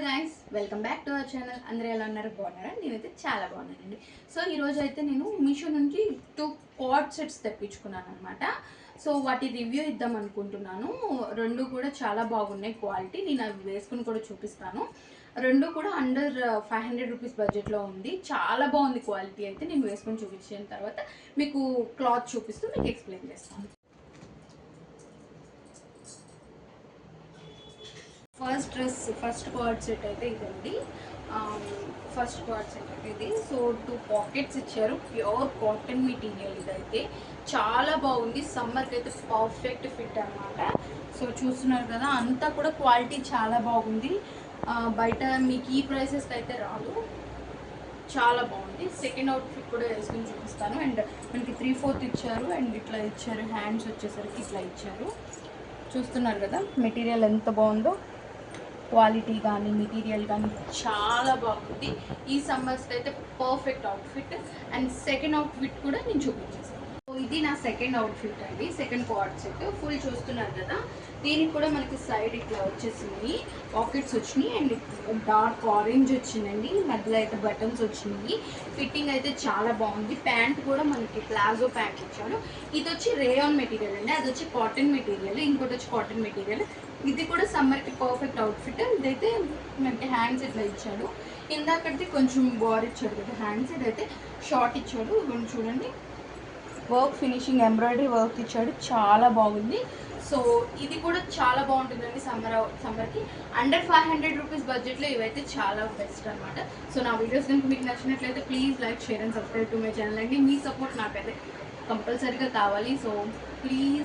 Guys, welcome back to our channel. అందరూ ఎలా ఉన్నారు? బాగున్నారా? నేనైతే చాలా బాగున్నానండి. సో ఈరోజు అయితే నేను మీషో నుంచి 2 కార్డ్ సెట్స్ తెప్పించుకున్నాను అనమాట. సో వాటి రివ్యూ ఇద్దాం అనుకుంటున్నాను. రెండు కూడా చాలా బాగున్నాయి క్వాలిటీ. నేను అవి వేసుకుని కూడా చూపిస్తాను. రెండు కూడా అండర్ 500 రూపీస్ బడ్జెట్లో ఉంది. చాలా బాగుంది క్వాలిటీ అయితే. నేను వేసుకొని చూపించిన తర్వాత మీకు క్లాత్ చూపిస్తూ మీకు ఎక్స్ప్లెయిన్ చేస్తాను. ఫస్ట్ కార్డ్ సెట్ అయితే ఇదండి. ఫస్ట్ కార్డ్ సెట్ అయితే ఇది. సో 2 పాకెట్స్ ఇచ్చారు. ప్యూర్ కాటన్ మెటీరియల్ ఇదైతే చాలా బాగుంది. సమ్మర్కి అయితే పర్ఫెక్ట్ ఫిట్ అనమాట. సో చూస్తున్నారు కదా, అంతా కూడా క్వాలిటీ చాలా బాగుంది. బయట మీకు ఈ ప్రైసెస్కి అయితే రాదు. చాలా బాగుంది. సెకండ్ అవుట్ఫిట్ కూడా వేసుకొని చూపిస్తాను. అండ్ మనకి 3/4 ఇచ్చారు. అండ్ ఇట్లా ఇచ్చారు. హ్యాండ్స్ వచ్చేసరికి ఇట్లా ఇచ్చారు. చూస్తున్నారు కదా మెటీరియల్ ఎంత బాగుందో. క్వాలిటీ కానీ మెటీరియల్ కానీ చాలా బాగుంది. ఈ సమ్మర్స్కి అయితే perfect outfit. And second outfit కూడా నేను చూపించేస్తాను. సో ఇది నా సెకండ్ అవుట్ఫిట్ అండి. సెకండ్ కార్డ్ సెట్ ఫుల్ చూస్తున్నారు కదా. దీనికి కూడా మనకి సైడ్ ఇట్లా వచ్చేసింది, పాకెట్స్ వచ్చినాయి. అండ్ డార్క్ ఆరెంజ్ వచ్చిందండి. మధ్యలో అయితే బటన్స్ వచ్చినాయి. ఫిట్టింగ్ అయితే చాలా బాగుంది. ప్యాంట్ కూడా మనకి ప్లాజో ప్యాంట్ ఇచ్చాడు. ఇది వచ్చి రేయాన్ మెటీరియల్ అండి. అది వచ్చి కాటన్ మెటీరియల్. ఇంకోటి వచ్చి కాటన్ మెటీరియల్. ఇది కూడా సమ్మర్కి పర్ఫెక్ట్ అవుట్ఫిట్. ఇదైతే మనకి హ్యాండ్స్ ఇట్లా ఇచ్చాడు. ఇందాకటి కొంచెం బార్ ఇచ్చాడు కదా హ్యాండ్స్. ఇదైతే షార్ట్ ఇచ్చాడు. ఇవన్నీ చూడండి, వర్క్ ఫినిషింగ్ ఎంబ్రాయిడరీ వర్క్ ఇచ్చాడు. చాలా బాగుంది. సో ఇది కూడా చాలా బాగుంటుందండి సమ్మర్కి. అండర్ 500 రూపీస్ బడ్జెట్లో ఇవైతే చాలా బెస్ట్ అనమాట. సో నా వీడియోస్ కనుక మీకు నచ్చినట్లయితే please like, share and subscribe to my channel అండి. మీ సపోర్ట్ నాకైతే కంపల్సరీగా కావాలి. So please